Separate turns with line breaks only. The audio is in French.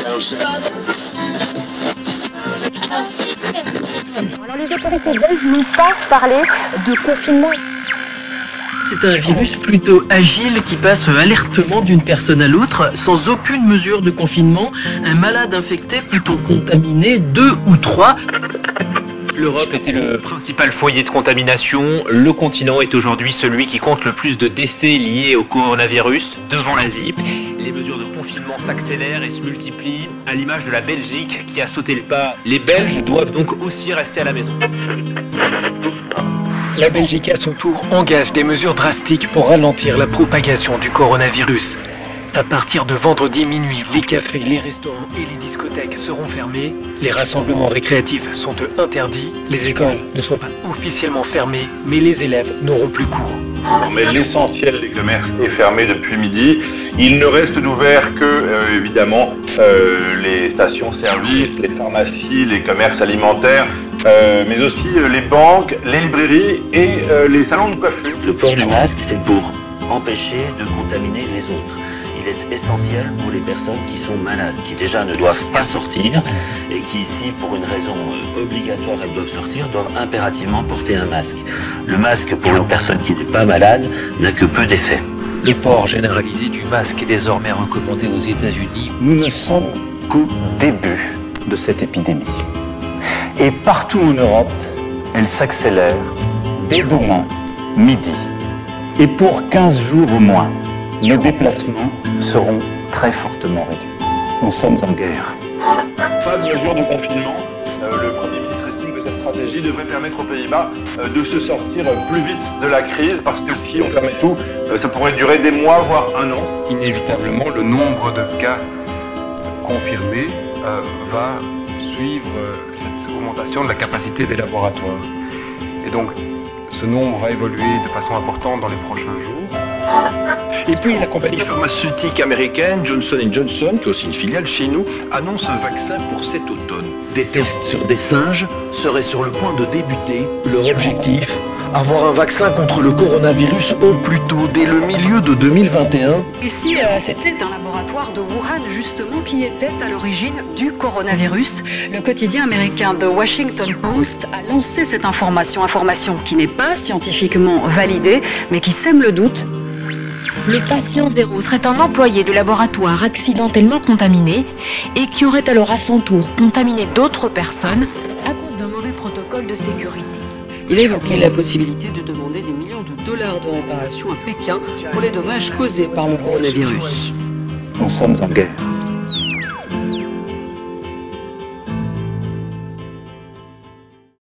Alors les autorités belges n'ont pas parlé de confinement.
C'est un virus plutôt agile qui passe alertement d'une personne à l'autre, sans aucune mesure de confinement. Un malade infecté peut en contaminer 2 ou 3.
L'Europe était le principal foyer de contamination. Le continent est aujourd'hui celui qui compte le plus de décès liés au coronavirus, devant l'Asie. Les mesures de confinement s'accélèrent et se multiplient, à l'image de la Belgique qui a sauté le pas. Les Belges doivent donc aussi rester à la maison.
La Belgique, à son tour, engage des mesures drastiques pour ralentir la propagation du coronavirus. À partir de vendredi minuit, les cafés, les restaurants et les discothèques seront fermés. Les rassemblements récréatifs sont interdits. Les écoles ne sont pas officiellement fermées, mais les élèves n'auront plus cours.
Mais l'essentiel des commerces est fermé depuis midi. Il ne reste ouvert que, évidemment, les stations-service, les pharmacies, les commerces alimentaires, mais aussi les banques, les librairies et les salons de coiffure.
Le port du masque, c'est pour empêcher de contaminer les autres. Il est essentiel pour les personnes qui sont malades, qui déjà ne doivent pas sortir et qui ici, pour une raison obligatoire, elles doivent sortir, doivent impérativement porter un masque. Le masque pour une personne qui n'est pas malade n'a que peu d'effet.
Le port généralisé du masque est désormais recommandé aux États-Unis.
Nous ne sommes qu'au début de cette épidémie. Et partout en Europe, elle s'accélère dès demain, midi. Et pour 15 jours au moins, nos déplacements seront très fortement réduits. Nous sommes en guerre.
Pas de mesure de confinement. Le Premier ministre estime que cette stratégie devrait permettre aux Pays-Bas de se sortir plus vite de la crise, parce que si on permet tout, ça pourrait durer des mois, voire un an.
Inévitablement, le nombre de cas confirmés va suivre cette augmentation de la capacité des laboratoires. Et donc, ce nombre va évoluer de façon importante dans les prochains jours.
Et puis la compagnie pharmaceutique américaine Johnson & Johnson, qui est aussi une filiale chez nous, annonce un vaccin pour cet automne. Des tests sur des singes seraient sur le point de débuter. Leur objectif, avoir un vaccin contre le coronavirus au plus tôt, dès le milieu de 2021.
Et si c'était un laboratoire de Wuhan, justement, qui était à l'origine du coronavirus? Le quotidien américain The Washington Post a lancé cette information qui n'est pas scientifiquement validée, mais qui sème le doute.
Le patient zéro serait un employé de laboratoire accidentellement contaminé et qui aurait alors à son tour contaminé d'autres personnes à cause d'un mauvais protocole de sécurité.
Il a évoqué la possibilité de demander des millions de dollars de réparation à Pékin pour les dommages causés par le coronavirus.
Nous sommes en guerre.